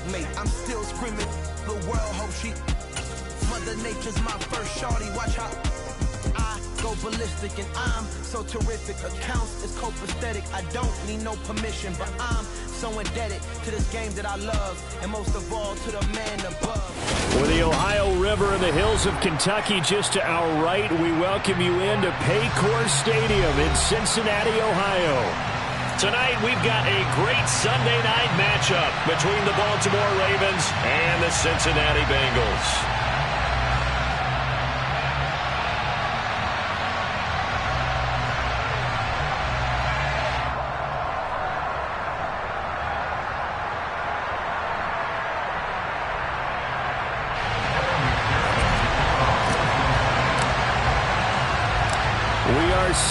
checkmate. I'm still screaming, the world hope she. Mother Nature's my first shorty, watch how I go ballistic and I'm so terrific. Accounts is copacetic, I don't need no permission, but I'm so indebted to this game that I love, and most of all to the man above. With the Ohio River and the hills of Kentucky just to our right, we welcome you into Paycor Stadium in Cincinnati, Ohio. Tonight we've got a great Sunday night matchup between the Baltimore Ravens and the Cincinnati Bengals.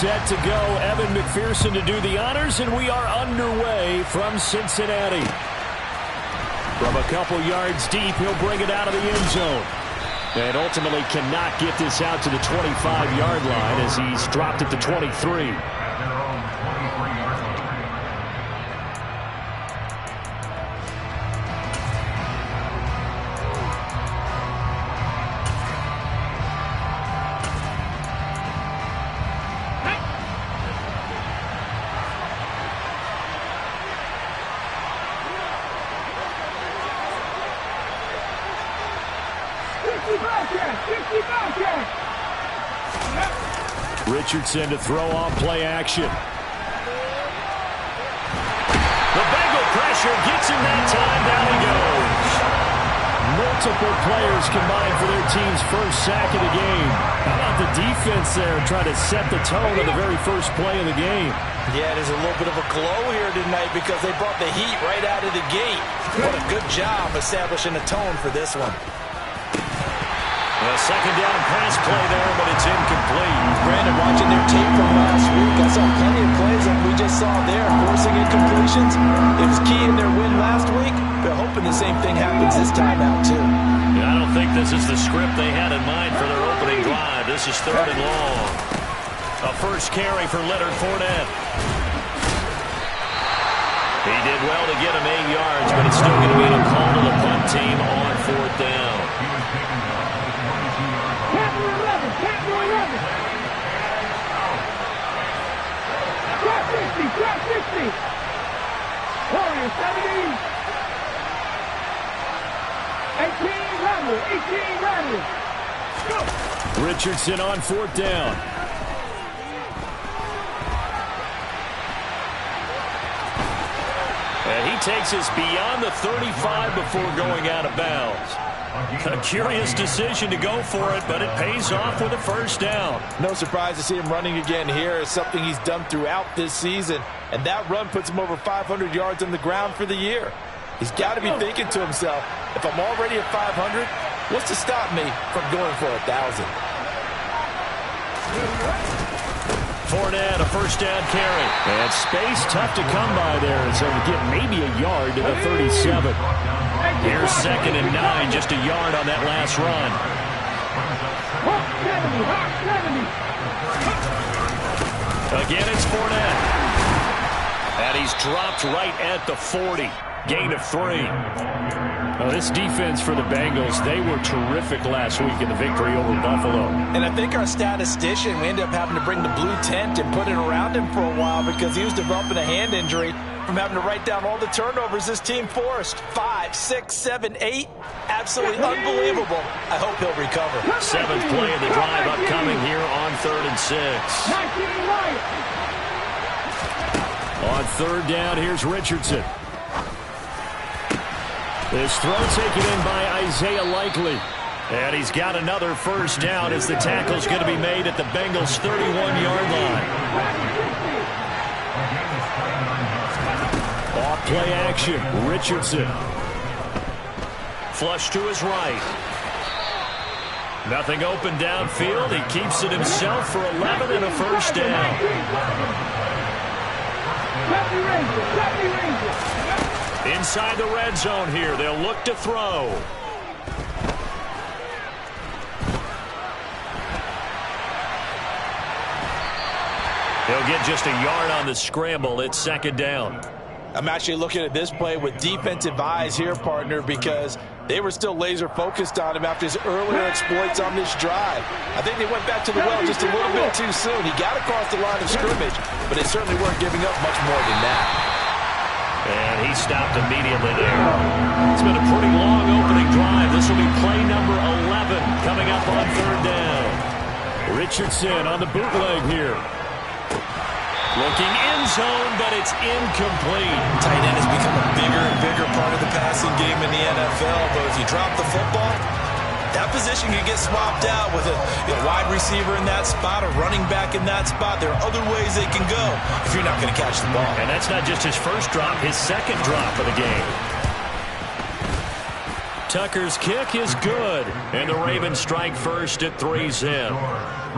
Set to go, Evan McPherson to do the honors, and we are underway from Cincinnati. From a couple yards deep, he'll bring it out of the end zone. And ultimately cannot get this out to the 25-yard line as he's dropped at the 23. Richardson to throw off play action. The Bengal pressure gets him that time. Down he goes. Multiple players combined for their team's first sack of the game. How about the defense there trying to set the tone of the very first play of the game? Yeah, there's a little bit of a glow here tonight because they brought the heat right out of the gate. What a good job establishing a tone for this one. A second down pass play there, but it's incomplete. Brandon, watching their tape from last week, I saw plenty of plays like we just saw there, forcing incompletions. It was key in their win last week. They're hoping the same thing happens this time out, too. Yeah, I don't think this is the script they had in mind for their opening drive. This is third and long. A first carry for Leonard Fournette. He did well to get him 8 yards, but it's still going to be a call to the punt team on fourth down. Warriors 70. 18 rattle. Richardson on fourth down. And he takes us beyond the 35 before going out of bounds. A curious decision to go for it, but it pays off with a first down. No surprise to see him running again here. It's something he's done throughout this season. And that run puts him over 500 yards on the ground for the year. He's got to be thinking to himself, if I'm already at 500, what's to stop me from going for 1,000? Fournette, a first down carry. And space tough to come by there. So to get maybe a yard to the 37. Here's second and 9, just a yard on that last run. Again, it's Fournette. And he's dropped right at the 40. Gain of 3. Well, this defense for the Bengals, they were terrific last week in the victory over Buffalo. And I think our statistician, we ended up having to bring the blue tent and put it around him for a while because he was developing a hand injury from having to write down all the turnovers this team forced. 5, 6, 7, 8. Absolutely unbelievable. I hope he'll recover. 7th play of the drive upcoming here on 3rd and 6. On third down, here's Richardson. This throw taken in by Isaiah Likely. And he's got another first down as the tackle's going to be made at the Bengals' 31-yard line. Off play action, Richardson. Flush to his right. Nothing open downfield. He keeps it himself for 11 and a first down. Inside the red zone here. They'll look to throw. He'll get just a yard on the scramble. It's second down. I'm actually looking at this play with defensive eyes here, partner, because they were still laser focused on him after his earlier exploits on this drive. I think they went back to the well just a little bit too soon. He got across the line of scrimmage, but they certainly weren't giving up much more than that. And he stopped immediately there. It's been a pretty long opening drive. This will be play number 11 coming up on third down. Richardson on the bootleg here. Looking end zone, but it's incomplete. Tight end has become a bigger and bigger part of the passing game in the NFL, but if you drop the football, that position can get swapped out with a wide receiver in that spot, a running back in that spot. There are other ways they can go if you're not going to catch the ball. And that's not just his first drop, his second drop of the game. Tucker's kick is good, and the Ravens strike first at 3-zip.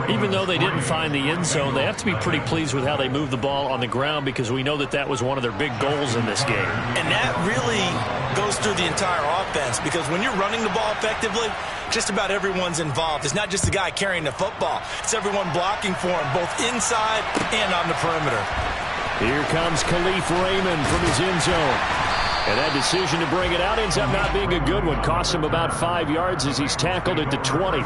Even though they didn't find the end zone, they have to be pretty pleased with how they moved the ball on the ground, because we know that that was one of their big goals in this game. And that really goes through the entire offense, because when you're running the ball effectively, just about everyone's involved. It's not just the guy carrying the football. It's everyone blocking for him, both inside and on the perimeter. Here comes Khalif Raymond from his end zone. And that decision to bring it out ends up not being a good one. Costs him about 5 yards as he's tackled at the 20.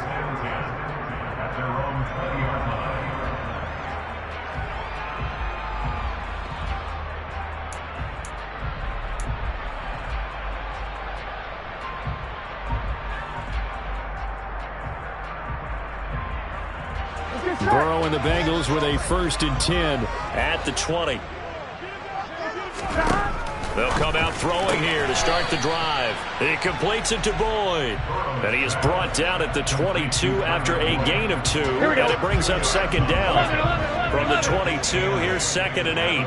Burrow and the Bengals with a 1st and 10 at the 20. They'll come out throwing here to start the drive. He completes it to Boyd. And he is brought down at the 22 after a gain of 2. And it brings up second down. From the 22, here's 2nd and 8.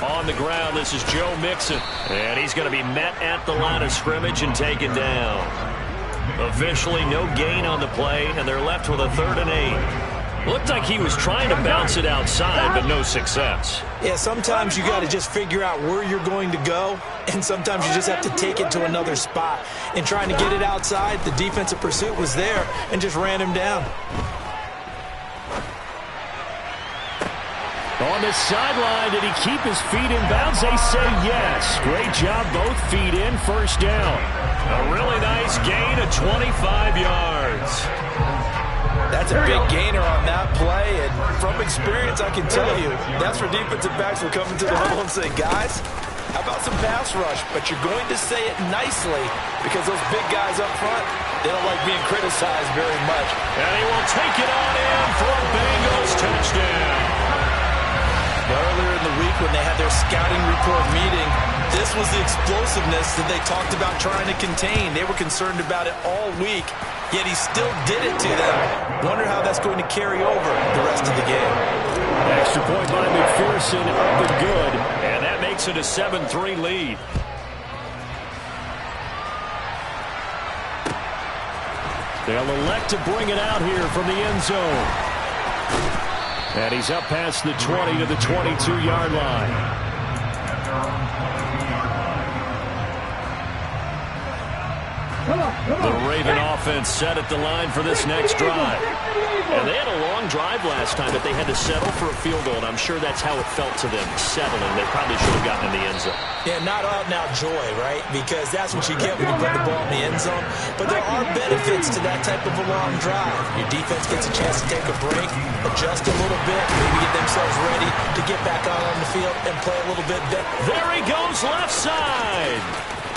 On the ground, this is Joe Mixon. And he's going to be met at the line of scrimmage and taken down. Officially no gain on the play, and they're left with a 3rd and 8. Looked like he was trying to bounce it outside, but no success. Yeah, sometimes you got to just figure out where you're going to go, and sometimes you just have to take it to another spot. And trying to get it outside, the defensive pursuit was there and just ran him down. On the sideline, did he keep his feet in bounds? They say yes. Great job, both feet in, 1st down. A really nice gain of 25 yards. That's a big gainer on that play, and from experience, I can tell you, that's where defensive backs will come into the huddle and say, guys, how about some pass rush? But you're going to say it nicely, because those big guys up front, they don't like being criticized very much. And he will take it on in for a Bengals touchdown. Earlier in the week when they had their scouting report meeting, this was the explosiveness that they talked about trying to contain. They were concerned about it all week, yet he still did it to them. Wonder how that's going to carry over the rest of the game. Extra point by McPherson, up and good, and that makes it a 7-3 lead. They'll elect to bring it out here from the end zone. And he's up past the 20 to the 22-yard line. The Raven offense set at the line for this next drive. And they had a long drive last time, but they had to settle for a field goal, and I'm sure that's how it felt to them, settling. They probably should have gotten in the end zone. Yeah, not out and out joy, right? Because that's what you get when you put the ball in the end zone. But there are benefits to that type of a long drive. Your defense gets a chance to take a break, adjust a little bit, maybe get themselves ready to get back out on the field and play a little bit better. There he goes, left side.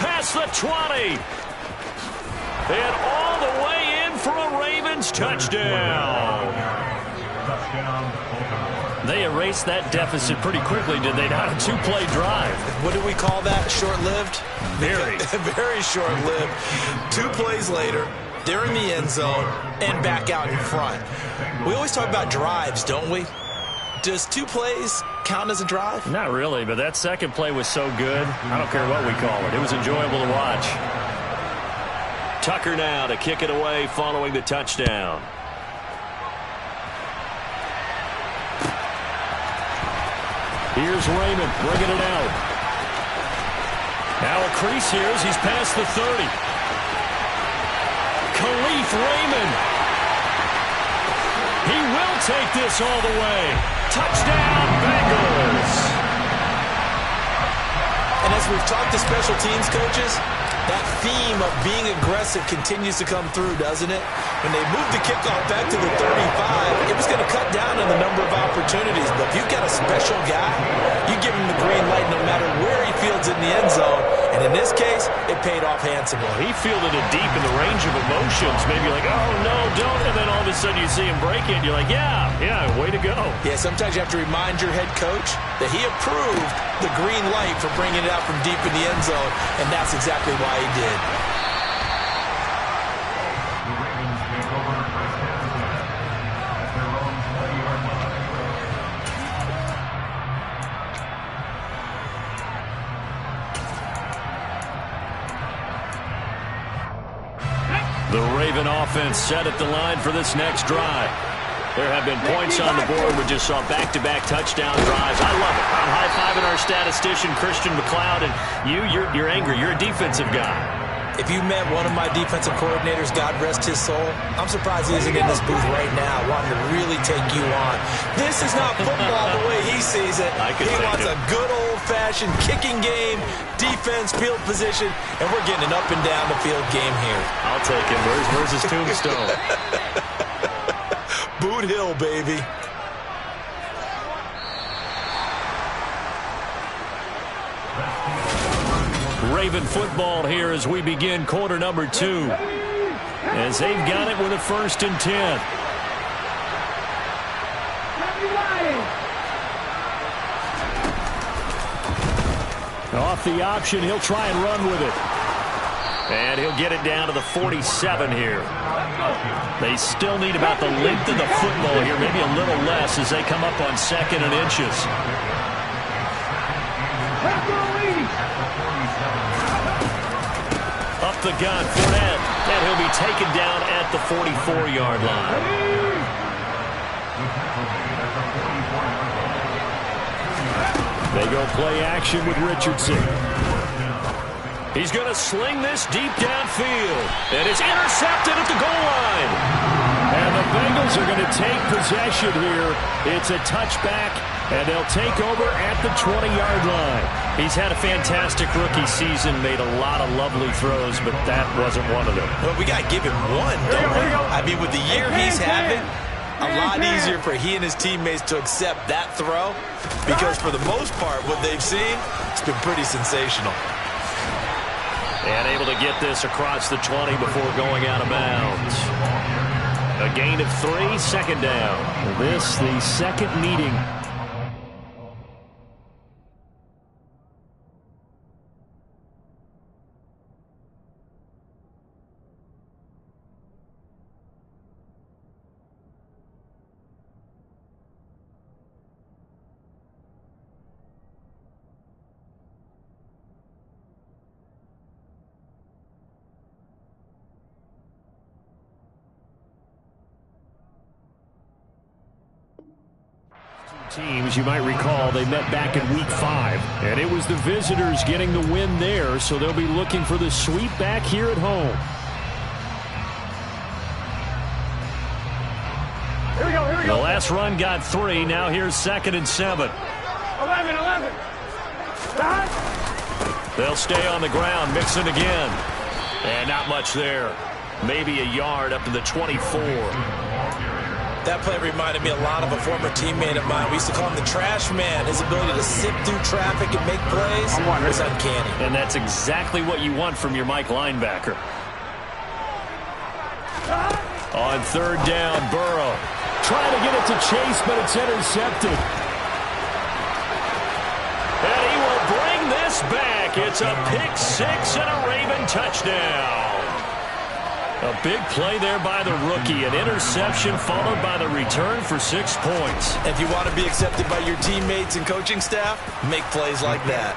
Past the 20. And all the way in for a Ravens touchdown. They erased that deficit pretty quickly, did they not? A 2-play drive. What do we call that? Short-lived? Very. Very short-lived. 2 plays later, they're in the end zone and back out in front. We always talk about drives, don't we? Does 2 plays count as a drive? Not really, but that second play was so good. I don't care what we call it. It was enjoyable to watch. Tucker now to kick it away following the touchdown. Here's Raymond bringing it out. Now a crease here as he's past the 30. Khalif Raymond. He will take this all the way. Touchdown, Bengals. And as we've talked to special teams coaches, that theme of being aggressive continues to come through, doesn't it? When they moved the kickoff back to the 35, it was going to cut down on the number of opportunities. But if you've got a special guy, you give him the green light no matter where he fields in the end zone. And in this case, it paid off handsomely. He fielded it deep in the range of emotions. Maybe like, oh, no, don't. And then all of a sudden you see him break it. And you're like, yeah, way to go. Yeah, sometimes you have to remind your head coach that he approved the green light for bringing it out from deep in the end zone. And that's exactly why he did. The Raven offense set at the line for this next drive. There have been points on the board. We just saw back-to-back touchdown drives. I love it. I'm high-fiving our statistician, Christian McLeod, and you're angry. You're a defensive guy. If you met one of my defensive coordinators, God rest his soul, I'm surprised he isn't in this booth right now wanting to really take you on. This is not football the way he sees it. He wants a good old-fashioned kicking game, defense, field position, and we're getting an up-and-down-the-field game here. I'll take him. Where's his tombstone? Boot Hill, baby. Raven football here as we begin quarter number 2. As they've got it with a 1st and 10. Off the option, he'll try and run with it. And he'll get it down to the 47 here. They still need about the length of the football here, maybe a little less as they come up on 2nd and inches. Up the gun, Fournette, and he'll be taken down at the 44-yard line. They go play action with Richardson. He's going to sling this deep downfield, and it's intercepted at the goal line. And the Bengals are going to take possession here. It's a touchback, and they'll take over at the 20-yard line. He's had a fantastic rookie season, made a lot of lovely throws, but that wasn't one of them. Well, we got to give him one, don't we? I mean, with the year he's having, a lot easier for he and his teammates to accept that throw because for the most part, what they've seen, it's been pretty sensational. And able to get this across the 20 before going out of bounds. A gain of 3, 2nd down. This, the second meeting. Teams, you might recall, they met back in week 5, and it was the visitors getting the win there, so they'll be looking for the sweep back here at home. Here we go. The last run got 3, now here's 2nd and 7. 11. Stop. They'll stay on the ground, mixing again. And not much there. Maybe a yard up to the 24. That play reminded me a lot of a former teammate of mine. We used to call him the trash man. His ability to sift through traffic and make plays was uncanny. And that's exactly what you want from your Mike linebacker. On 3rd down, Burrow. Trying to get it to Chase, but it's intercepted. And he will bring this back. It's a pick 6 and a Raven touchdown. A big play there by the rookie. An interception followed by the return for 6 points. If you want to be accepted by your teammates and coaching staff, make plays like that.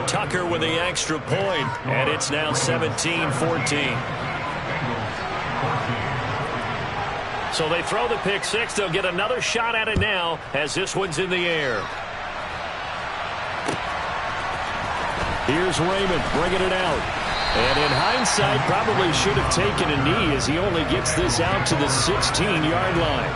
Tucker with the extra point, and it's now 17-14. So they throw the pick 6. They'll get another shot at it now as this one's in the air. Here's Raymond bringing it out. And in hindsight, probably should have taken a knee as he only gets this out to the 16-yard line.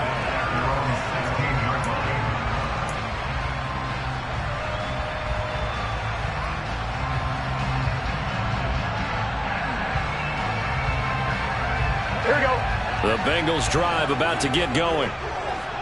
The Bengals drive about to get going.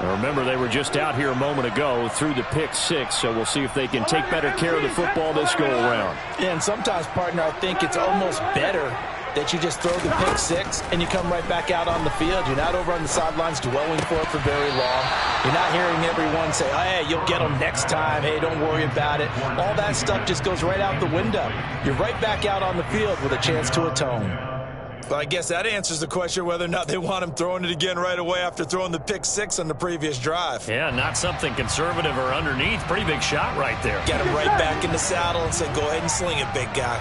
Remember, they were just out here a moment ago through the pick six, so we'll see if they can take better care of the football this go-around. Yeah, and sometimes, partner, I think it's almost better that you just throw the pick six and you come right back out on the field. You're not over on the sidelines dwelling for it for very long. You're not hearing everyone say, oh, hey, you'll get them next time. Hey, don't worry about it. All that stuff just goes right out the window. You're right back out on the field with a chance to atone. Well, I guess that answers the question whether or not they want him throwing it again right away after throwing the pick six on the previous drive. Yeah, not something conservative or underneath. Pretty big shot right there. Get him right back in the saddle and say, go ahead and sling it, big guy.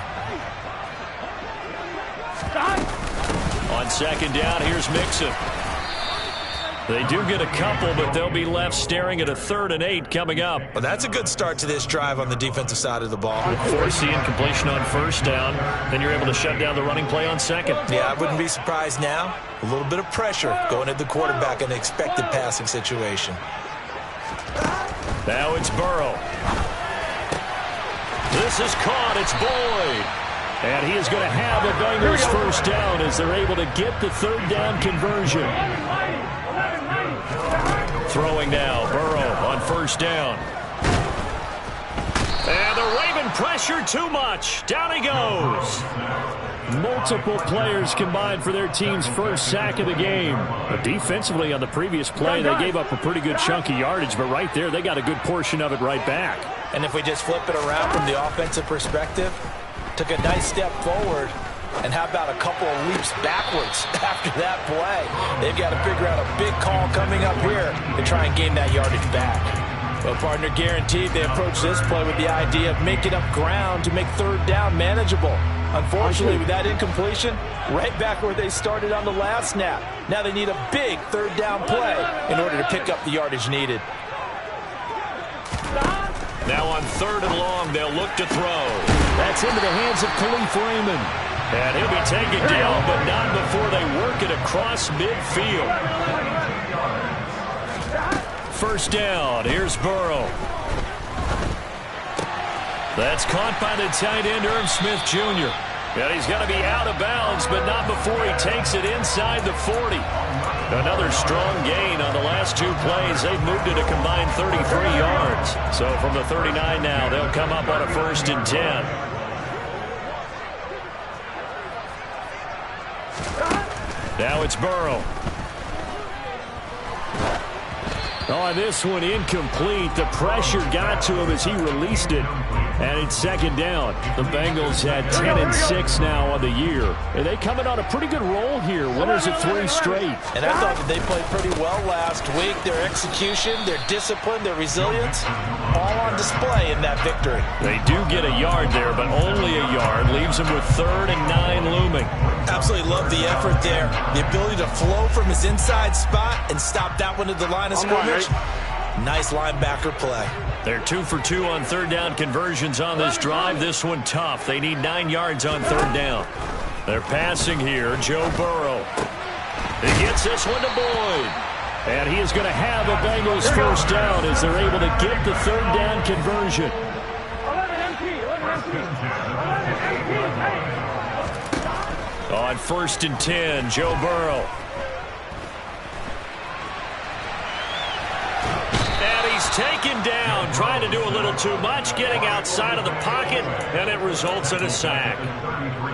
On second down, here's Mixon. They do get a couple, but they'll be left staring at a 3rd and 8 coming up. Well, that's a good start to this drive on the defensive side of the ball. Force the incompletion on first down. Then you're able to shut down the running play on second. Yeah, I wouldn't be surprised now. A little bit of pressure going at the quarterback in an expected passing situation. Now it's Burrow. This is caught. It's Boyd. And he is going to have a Bengals first down as they're able to get the 3rd down conversion. Throwing now, Burrow on first down. And the Raven pressure too much. Down he goes. Multiple players combined for their team's first sack of the game. But defensively on the previous play, they gave up a pretty good chunk of yardage, but right there, they got a good portion of it right back. And if we just flip it around from the offensive perspective, took a nice step forward, and how about a couple of leaps backwards after that play? They've got to figure out a big call coming up here to try and gain that yardage back. Well, partner, guaranteed they approach this play with the idea of making up ground to make 3rd down manageable. Unfortunately, with that incompletion, right back where they started on the last snap. Now they need a big 3rd down play in order to pick up the yardage needed. Now on 3rd and long, they'll look to throw. That's into the hands of Khalif Raymond. And he'll be taken down, but not before they work it across midfield. First down, here's Burrow. That's caught by the tight end, Irv Smith Jr. And he's got to be out of bounds, but not before he takes it inside the 40. Another strong gain on the last 2 plays. They've moved it a combined 33 yards. So from the 39 now, they'll come up on a 1st and 10. Now it's Burrow. On this one, incomplete. The pressure got to him as he released it. And it's 2nd down. The Bengals had 10-6 now on the year. And they come in on a pretty good roll here. Winners of 3 straight. And I thought that they played pretty well last week. Their execution, their discipline, their resilience, all on display in that victory. They do get a yard there, but only a yard. Leaves them with 3rd and 9 looming. Absolutely love the effort there. The ability to flow from his inside spot and stop that one at the line of scrimmage. Nice linebacker play. They're 2 for 2 on 3rd down conversions on this drive. This one tough. They need 9 yards on 3rd down. They're passing here. Joe Burrow. He gets this one to Boyd. And he is going to have a Bengals first down as they're able to get the 3rd down conversion. On 1st and 10, Joe Burrow. Taken down, trying to do a little too much, getting outside of the pocket, and it results in a sack.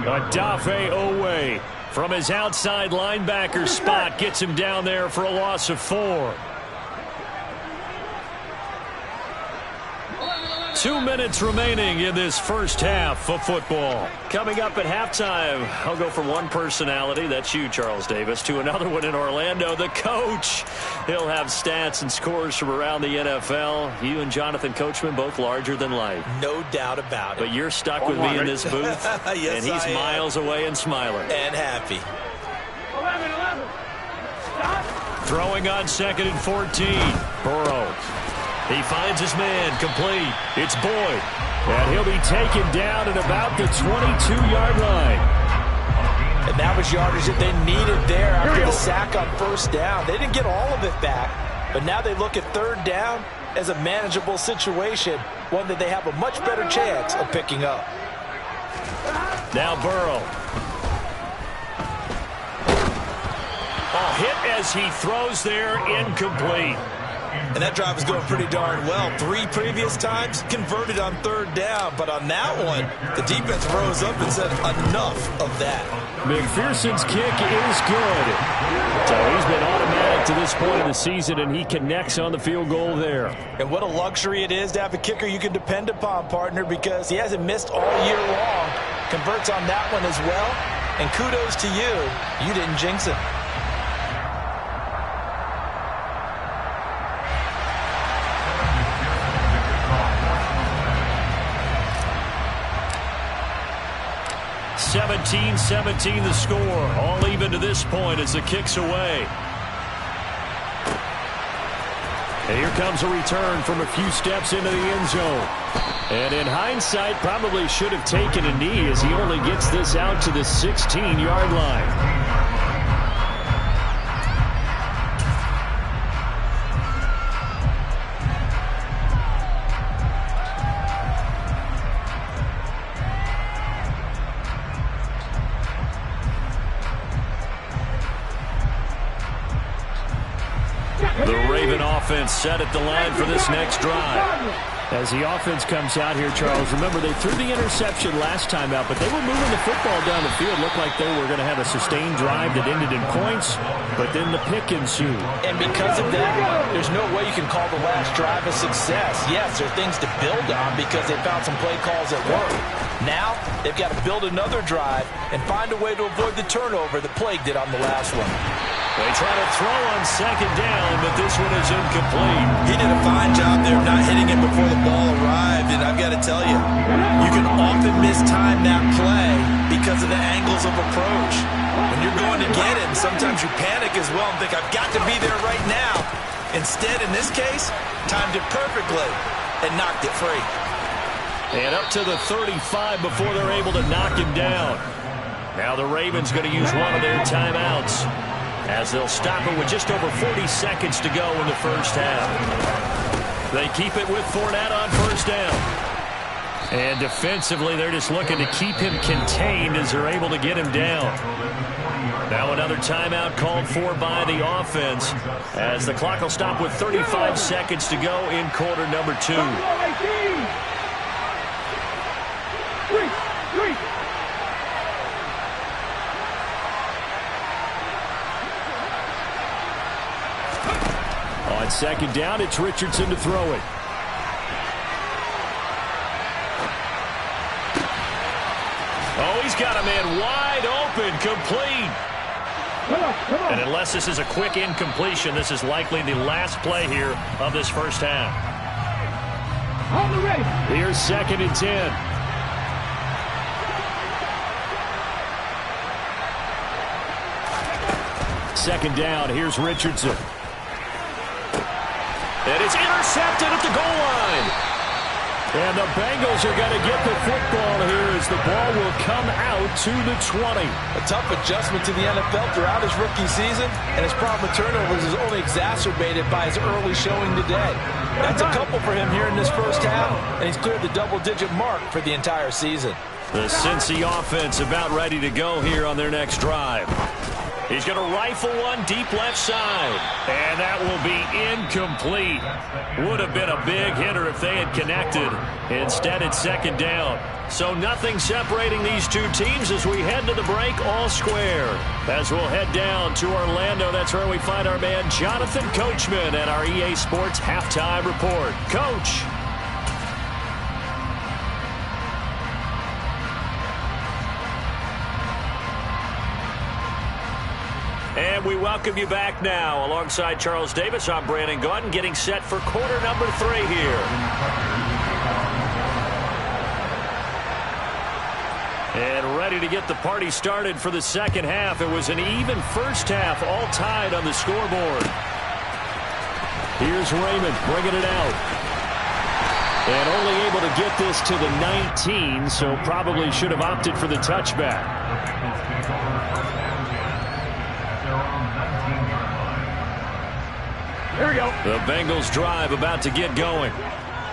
Odafe Oweh from his outside linebacker spot gets him down there for a loss of 4. 2 minutes remaining in this first half of football. Coming up at halftime, I'll go from one personality, that's you, Charles Davis, to another one in Orlando, the coach. He'll have stats and scores from around the NFL. You and Jonathan Coachman, both larger than life. No doubt about it. But you're stuck with me in this booth, yes, and he's miles away and smiling. And happy. 11. Throwing on 2nd and 14. Burrow. He finds his man, complete. It's Boyd. And he'll be taken down at about the 22-yard line. And that was yardage that they needed there after the sack on 1st down. They didn't get all of it back, but now they look at 3rd down as a manageable situation, one that they have a much better chance of picking up. Now Burrow. Oh, hit as he throws there, incomplete. And that drive is going pretty darn well. 3 previous times, converted on 3rd down. But on that one, the defense rose up and said, enough of that. McPherson's kick is good. So he's been automatic to this point of the season, and he connects on the field goal there. And what a luxury it is to have a kicker you can depend upon, partner, because he hasn't missed all year long. Converts on that one as well. And kudos to you. You didn't jinx it. (17-17) the score. All even to this point as the kick's away. And here comes a return from a few steps into the end zone. And in hindsight, probably should have taken a knee as he only gets this out to the 16-yard line. Offense set at the line for this next drive. As the offense comes out here, Charles, remember they threw the interception last time out, but they were moving the football down the field. Looked like they were going to have a sustained drive that ended in points, but then the pick ensued. And because of that, there's no way you can call the last drive a success. Yes, there are things to build on because they found some play calls that work. Now, they've got to build another drive and find a way to avoid the turnover that plagued it on the last one. They try to throw on 2nd down, but this one is incomplete. He did a fine job there of not hitting it before the ball arrived, and I've got to tell you, you can often mistime that play because of the angles of approach. When you're going to get him, sometimes you panic as well and think, I've got to be there right now. Instead, in this case, timed it perfectly and knocked it free. And up to the 35 before they're able to knock him down. Now the Ravens going to use one of their timeouts, as they'll stop it with just over 40 seconds to go in the first half. They keep it with Fournette on 1st down. And defensively, they're just looking to keep him contained as they're able to get him down. Now another timeout called for by the offense, as the clock will stop with 35 seconds to go in quarter number 2. On 2nd down, it's Richardson to throw it. Oh, he's got a man wide open, complete. And unless this is a quick incompletion, this is likely the last play here of this first half. Here's 2nd and 10. Second down, here's Richardson. And it's intercepted at the goal line. And the Bengals are going to get the football here as the ball will come out to the 20. A tough adjustment to the NFL throughout his rookie season, and his problem with turnovers is only exacerbated by his early showing today. That's a couple for him here in this first half, and he's cleared the double-digit mark for the entire season. The Cincy offense about ready to go here on their next drive. He's going to rifle one deep left side. And that will be incomplete. Would have been a big hitter if they had connected. Instead, it's 2nd down. So nothing separating these two teams as we head to the break, all square. As we'll head down to Orlando, that's where we find our man Jonathan Coachman at our EA Sports Halftime Report. Coach. And we welcome you back now. Alongside Charles Davis, I'm Brandon Gaudin, getting set for quarter number 3 here. And ready to get the party started for the second half. It was an even first half, all tied on the scoreboard. Here's Raymond bringing it out. And only able to get this to the 19, so probably should have opted for the touchback. Here we go. The Bengals drive about to get going.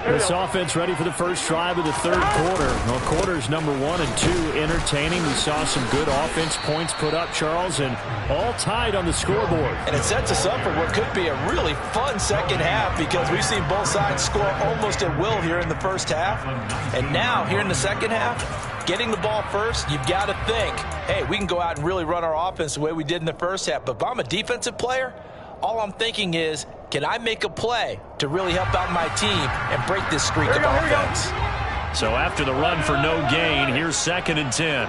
This offense ready for the first drive of the third quarter. Well, quarters number 1 and 2 entertaining. We saw some good offense points put up, Charles, and all tied on the scoreboard. And it sets us up for what could be a really fun second half because we've seen both sides score almost at will here in the first half. And now, here in the second half, getting the ball first, you've got to think, hey, we can go out and really run our offense the way we did in the first half. But if I'm a defensive player, all I'm thinking is, can I make a play to really help out my team and break this streak of offense? So after the run for no gain, here's 2nd and 10.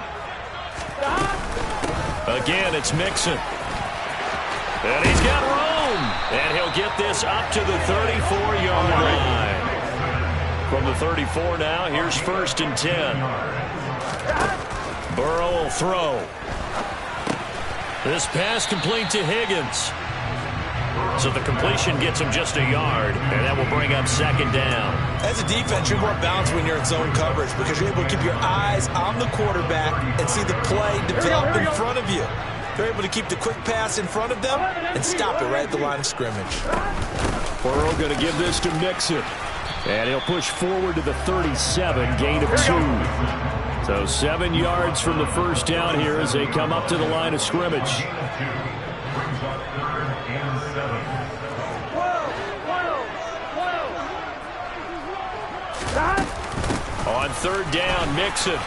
Again, it's Mixon. And he's got room. And he'll get this up to the 34-yard line. From the 34 now, here's 1st and 10. Burrow will throw. This pass complete to Higgins. So the completion gets him just a yard, and that will bring up 2nd down. As a defense, you're more balanced when you're in zone coverage because you're able to keep your eyes on the quarterback and see the play develop in front of you. They're able to keep the quick pass in front of them and stop it right at the line of scrimmage. Burrow going to give this to Mixon. And he'll push forward to the 37, gain of 2. So 7 yards from the first down here as they come up to the line of scrimmage. On 3rd down, Mixon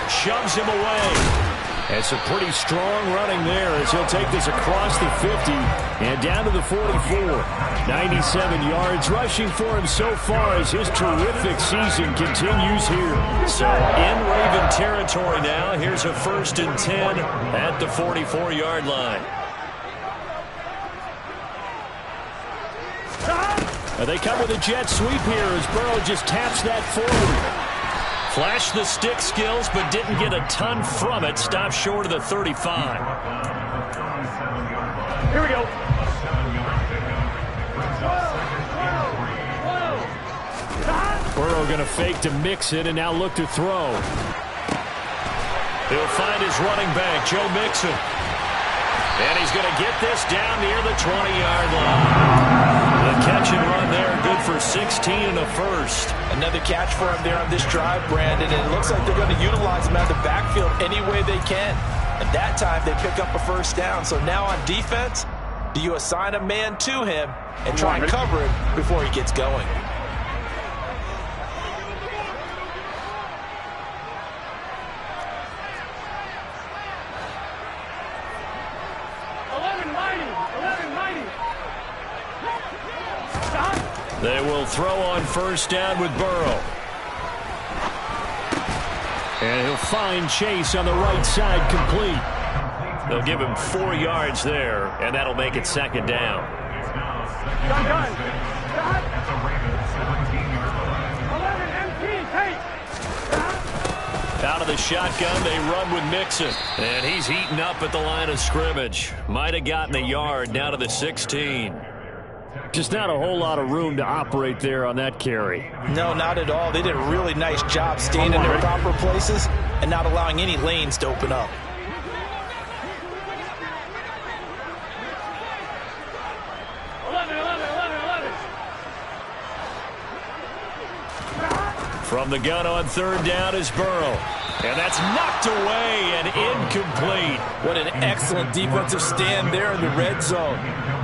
shoves him away. It's a pretty strong running there as he'll take this across the 50 and down to the 44. 97 yards rushing for him so far as his terrific season continues here. So in Raven territory now, here's a 1st and 10 at the 44-yard line. They come with a jet sweep here as Burrow just taps that forward. Flashed the stick skills, but didn't get a ton from it. Stopped short of the 35. Here we go. Burrow going to fake to Mixon and now look to throw. He'll find his running back, Joe Mixon. And he's going to get this down near the 20-yard line. The catch and run there, good for 16 and a first. Another catch for him there on this drive, Brandon, and it looks like they're going to utilize him out of the backfield any way they can. At that time, they pick up a first down. So now on defense, do you assign a man to him and try and cover him before he gets going? They will throw on first down with Burrow. And he'll find Chase on the right side complete. They'll give him 4 yards there, and that'll make it 2nd down. Out of the shotgun, they run with Mixon. And he's heating up at the line of scrimmage. Might have gotten a yard, now to the 16. Just not a whole lot of room to operate there on that carry. No, not at all. They did a really nice job staying in their proper places and not allowing any lanes to open up. From the gun on 3rd down is Burrow. And that's knocked away and incomplete. What an excellent defensive stand there in the red zone.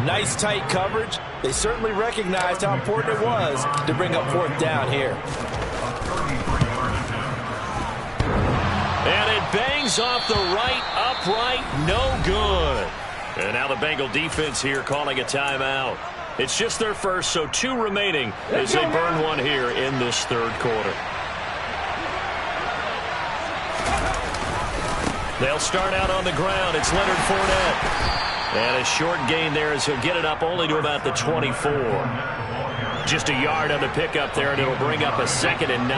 Nice tight coverage. They certainly recognized how important it was to bring up 4th down here. And it bangs off the right upright, no good. And now the Bengal defense here calling a timeout. It's just their first, so 2 remaining as they burn one here in this 3rd quarter. They'll start out on the ground. It's Leonard Fournette. And a short gain there as he'll get it up only to about the 24. Just a yard on the pickup there, and it'll bring up a 2nd and 9.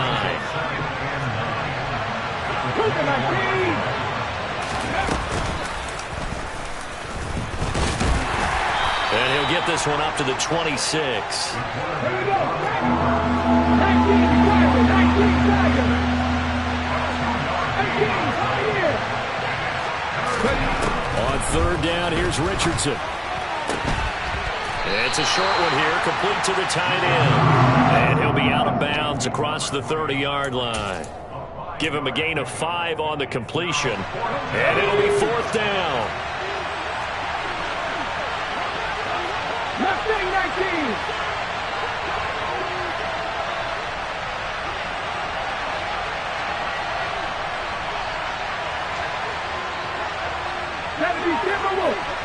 And he'll get this one up to the 26. Here we go. 19 seconds. On 3rd down, here's Richardson. It's a short one here, complete to the tight end. And he'll be out of bounds across the 30-yard line. Give him a gain of 5 on the completion. And it'll be 4th down. Left wing 19. That'll be Timberwolves.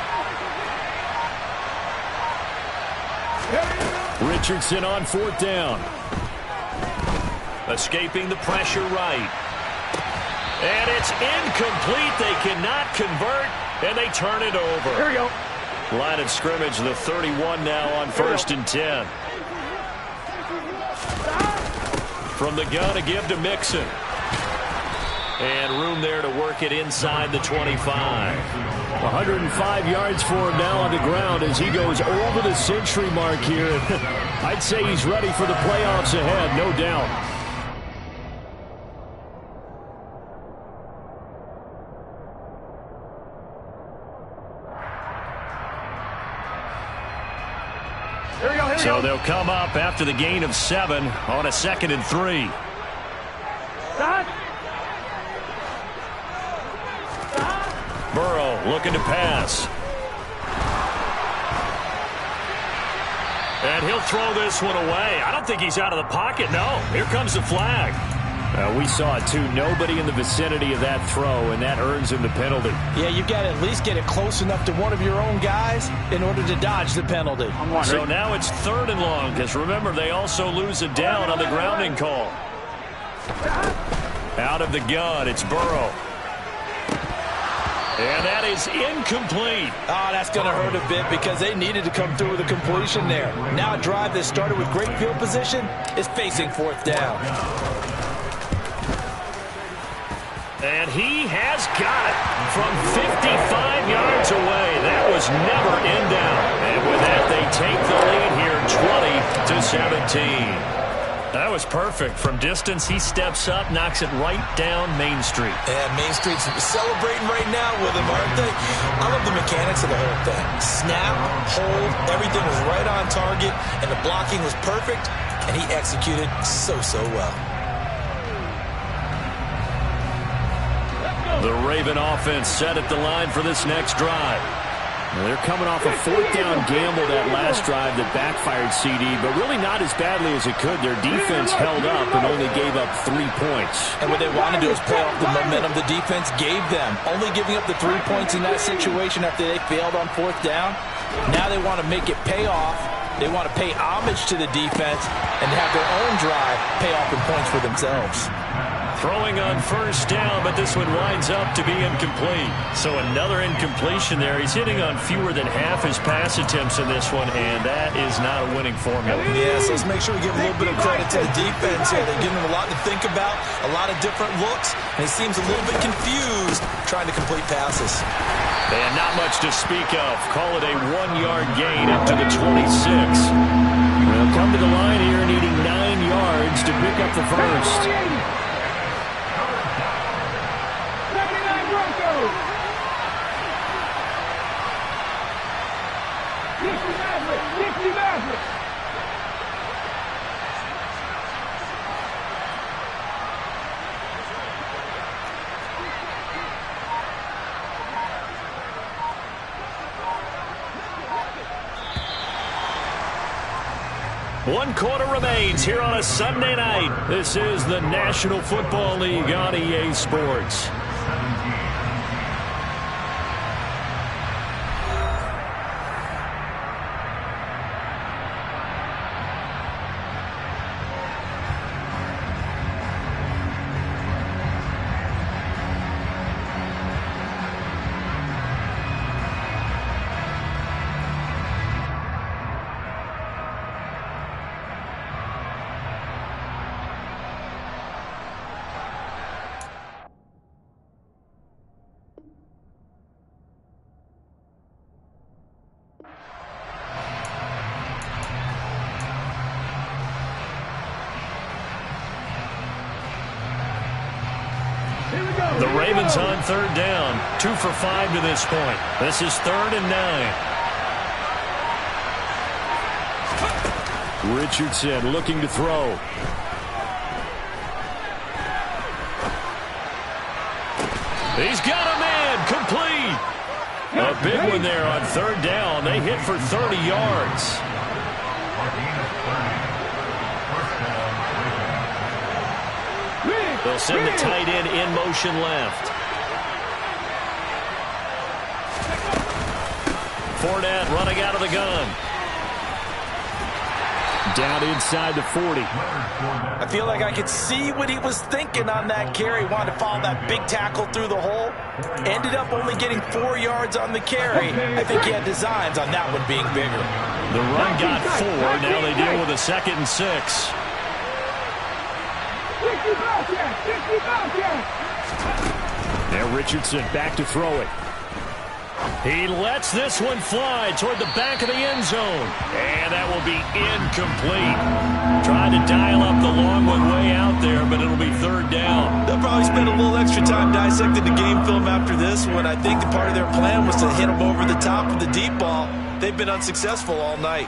Richardson on 4th down. Escaping the pressure right. And it's incomplete. They cannot convert, and they turn it over. Here we go. Line of scrimmage, the 31 now on 1st and 10. From the gun, a give to Mixon. And room there to work it inside the 25. 105 yards for him now on the ground as he goes over the century mark here. I'd say he's ready for the playoffs ahead, no doubt. So they'll come up after the gain of 7 on a 2nd and 3. Burrow looking to pass. And he'll throw this one away. I don't think he's out of the pocket, no. Here comes the flag. We saw it, too. Nobody in the vicinity of that throw, and that earns him the penalty. Yeah, you've got to at least get it close enough to one of your own guys in order to dodge the penalty. So now it's 3rd and long, because remember, they also lose a down on the grounding call. Out of the gun, it's Burrow. And that is incomplete. Oh, that's going to hurt a bit because they needed to come through with a completion there. Now a drive that started with great field position is facing 4th down. And he has got it from 55 yards away. That was never in doubt. And with that, they take the lead here 20-17. That was perfect. From distance, he steps up, knocks it right down Main Street. And Main Street's celebrating right now with him, aren't they? I love the mechanics of the whole thing. Snap, hold, everything was right on target, and the blocking was perfect, and he executed so well. The Raven offense set at the line for this next drive. Well, they're coming off a 4th down gamble that last drive that backfired CD, but really not as badly as it could. Their defense held up and only gave up 3 points. And what they want to do is play off the momentum the defense gave them. Only giving up the 3 points in that situation after they failed on 4th down. Now they want to make it pay off. They want to pay homage to the defense and have their own drive pay off in points for themselves. Throwing on 1st down, but this one winds up to be incomplete. So another incompletion there. He's hitting on fewer than half his pass attempts in this one, and that is not a winning formula. Yeah, so let's make sure we give a little bit of credit to the defense here. They're giving him a lot to think about, a lot of different looks, and he seems a little bit confused trying to complete passes. And not much to speak of. Call it a 1-yard gain up to the 26. They'll come to the line here needing 9 yards to pick up the first. One quarter remains here on a Sunday night. This is the National Football League on EA Sports. The Ravens on 3rd down. 2 for 5 to this point. This is 3rd and 9. Richardson looking to throw. He's got a man, complete. A big one there on third down. They hit for 30 yards. They'll send the tight end in motion left. Fournette running out of the gun. Down inside the 40. I feel like I could see what he was thinking on that carry. Wanted to follow that big tackle through the hole. Ended up only getting 4 yards on the carry. I think he had designs on that one being bigger. The run got 4. Now they deal with a 2nd and 6. Now Richardson back to throw it. He lets this one fly toward the back of the end zone. And that will be incomplete. Trying to dial up the long one way out there, but it'll be third down. They'll probably spend a little extra time dissecting the game film after this one. I think the part of their plan was to hit them over the top with the deep ball. They've been unsuccessful all night.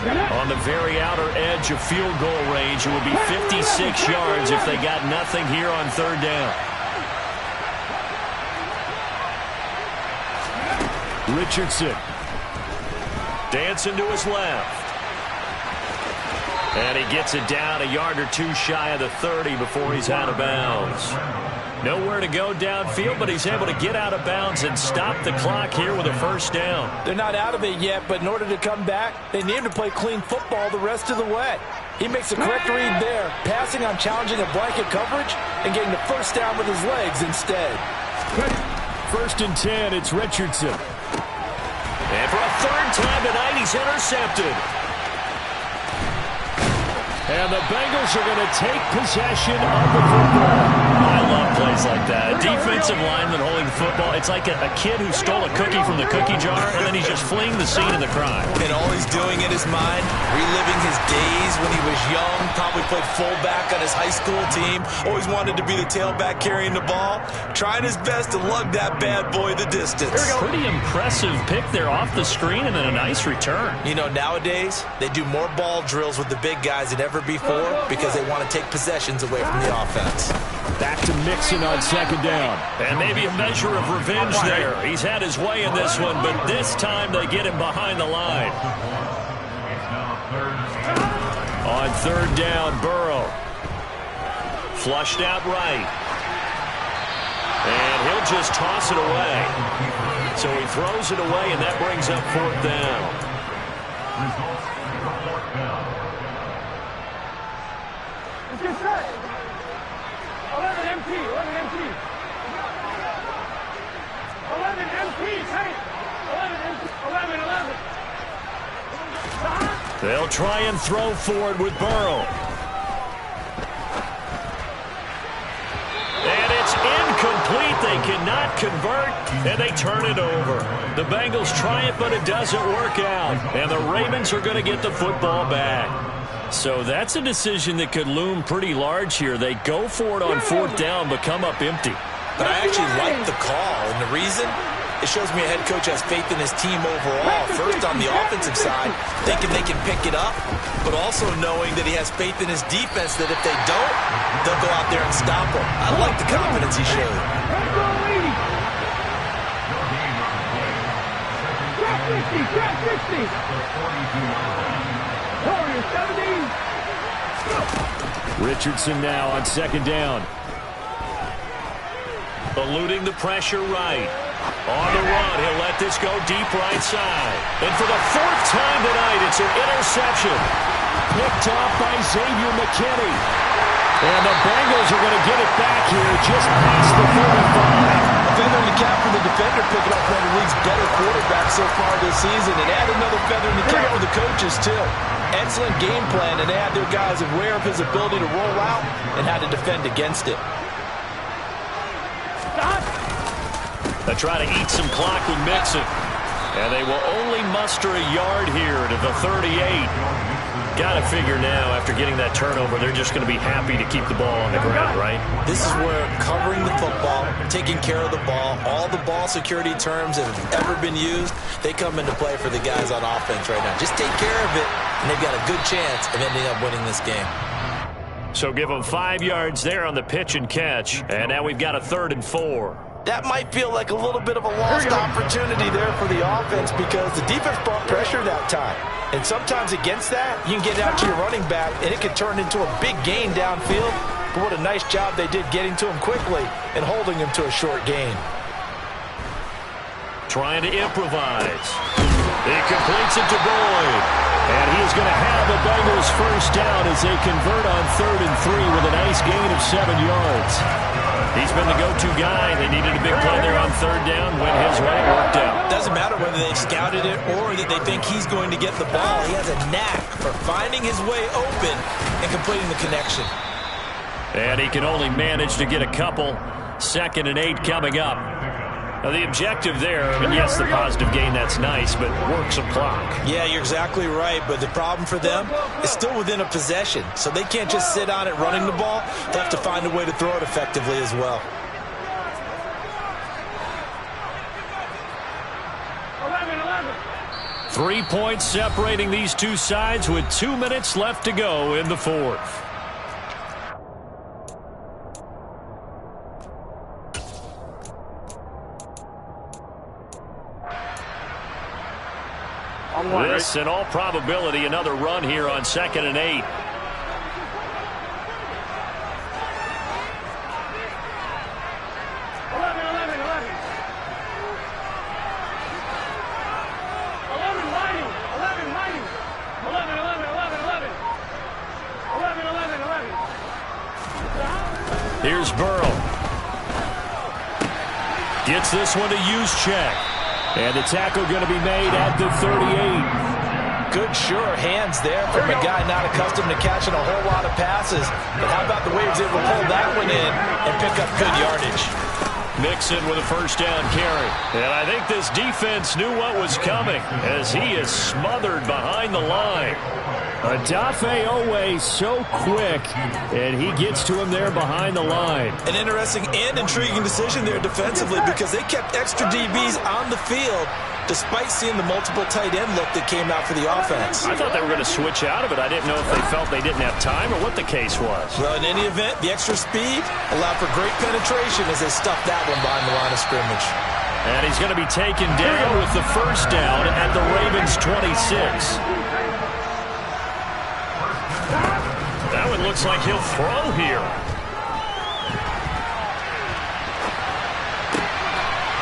On the very outer edge of field goal range, it would be 56 yards if they got nothing here on third down. Richardson dancing to his left. And he gets it down a yard or two shy of the 30 before he's out of bounds. Nowhere to go downfield, but he's able to get out of bounds and stop the clock here with a first down. They're not out of it yet, but in order to come back, they need him to play clean football the rest of the way. He makes a correct read there, passing on challenging a blanket coverage and getting the first down with his legs instead. 1st and 10, it's Richardson. And for a third time tonight, he's intercepted. And the Bengals are going to take possession of the football. I love plays like that. A defensive lineman holding the football. It's like a kid who stole a cookie from the cookie jar, and then he's just fleeing the scene of the crime. And all he's doing in his mind, reliving his days when he was young, probably played fullback on his high school team, always wanted to be the tailback carrying the ball, trying his best to lug that bad boy the distance. Pretty impressive pick there off the screen, and then a nice return. You know, nowadays, they do more ball drills with the big guys than ever before because they want to take possessions away from the offense. Back to Mixon on 2nd down. And maybe a measure of revenge there. He's had his way in this one, but this time they get him behind the line. On 3rd down, Burrow. Flushed out right. And he'll just toss it away. So he throws it away, and that brings up 4th down. Get set. 11 MT, 11 MT. 11 MT, tight. 11 MT, 11, 11. They'll try and throw forward with Burrow. And it's incomplete. They cannot convert, and they turn it over. The Bengals try it, but it doesn't work out. And the Ravens are going to get the football back. So that's a decision that could loom pretty large here. They go for it on 4th down, but come up empty. But I actually like the call, and the reason? It shows me a head coach has faith in his team overall. First, on the offensive side, thinking they can pick it up, but also knowing that he has faith in his defense that if they don't, they'll go out there and stop them. I like the confidence he showed. Richardson now on 2nd down. Eluding the pressure right. On the run, he'll let this go deep right side. And for the 4th time tonight, it's an interception. Picked off by Xavier McKinney. And the Bengals are going to get it back here just past the 45. Feather in the cap for the defender, picking up one of the league's better quarterbacks so far this season. And add another feather in the cap for the coaches, too. Excellent game plan, and they had their guys aware of his ability to roll out and how to defend against it. They try to eat some clock with Mixon. And they will only muster a yard here to the 38. Got to figure now, after getting that turnover, they're just going to be happy to keep the ball on the ground, right? This is where covering the football, taking care of the ball, all the ball security terms that have ever been used, they come into play for the guys on offense right now. Just take care of it, and they've got a good chance of ending up winning this game. So give them 5 yards there on the pitch and catch, and now we've got a 3rd and 4. That might feel like a little bit of a lost opportunity there for the offense because the defense brought pressure that time. And sometimes against that, you can get out to your running back, and it can turn into a big gain downfield. But what a nice job they did getting to him quickly and holding him to a short gain. Trying to improvise. He completes it to Boyd. And he is going to have the Bengals first down as they convert on 3rd and 3 with a nice gain of 7 yards. He's been the go-to guy. They needed a big play there on 3rd down. Went his way, worked out. Doesn't matter whether they've scouted it or that they think he's going to get the ball. He has a knack for finding his way open and completing the connection. And he can only manage to get a couple. 2nd and 8 coming up. Now the objective there, and yes, the positive gain, that's nice, but work some clock. Yeah, you're exactly right, but the problem for them is still within a possession, so they can't just sit on it running the ball. They'll have to find a way to throw it effectively as well. 3 points separating these two sides with 2 minutes left to go in the 4th. This, in all probability, another run here on 2nd and 8. Here's Burrow. Gets this one to Juszczyk. And the tackle going to be made at the 38. Good, sure hands there from a guy not accustomed to catching a whole lot of passes. But how about the way he was able to pull that one in and pick up good yardage? Mixon with a first down carry. And I think this defense knew what was coming as he is smothered behind the line. Odafe Oweh so quick, and he gets to him there behind the line. An interesting and intriguing decision there defensively because they kept extra DBs on the field despite seeing the multiple tight end look that came out for the offense. I thought they were going to switch out of it. I didn't know if they felt they didn't have time or what the case was. Well, in any event, the extra speed allowed for great penetration as they stuffed that one behind the line of scrimmage. And he's going to be taken down with the first down at the Ravens 26. That one looks like he'll throw here.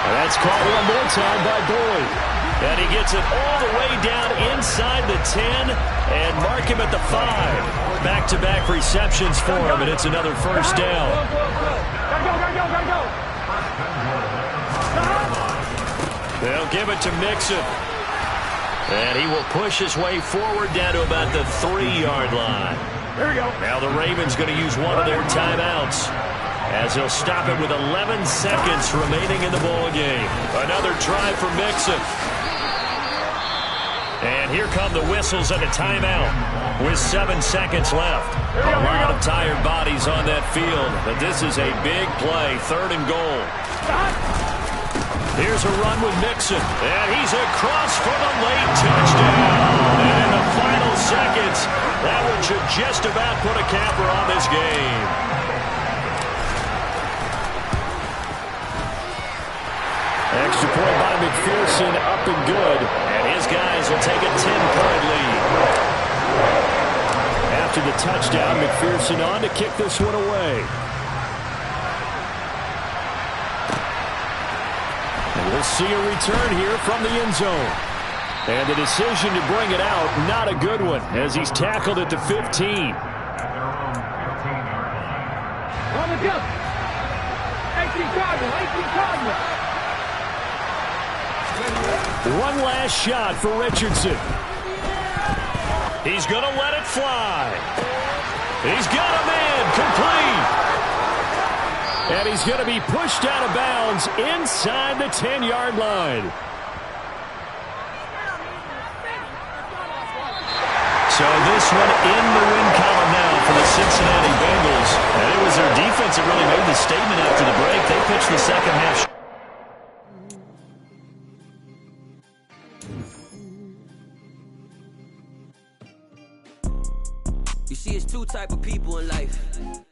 And that's caught one more time by Boyd. And he gets it all the way down inside the 10 and mark him at the 5. Back-to-back receptions for him, and it's another first down. They'll give it to Mixon. And he will push his way forward down to about the 3-yard line. Here we go. Now the Ravens going to use one of their timeouts as they'll stop it with 11 seconds remaining in the ball game. Another try for Mixon. And here come the whistles and a timeout with 7 seconds left. A lot of tired bodies on that field, but this is a big play, 3rd and goal. Here's a run with Mixon, and he's across for the late touchdown. And in the final seconds, that one should just about put a capper on this game. Extra point by McPherson, up and good. And his guys will take a 10-point lead. After the touchdown, McPherson on to kick this one away. We'll see a return here from the end zone. And the decision to bring it out, not a good one, as he's tackled at the 15. 18 Cardinal. One last shot for Richardson. He's going to let it fly. He's got a man complete. And he's going to be pushed out of bounds inside the 10-yard line. So this one in the win column now for the Cincinnati Bengals. And it was their defense that really made the statement after the break. They pitched the second half. You see, it's two type of people in life.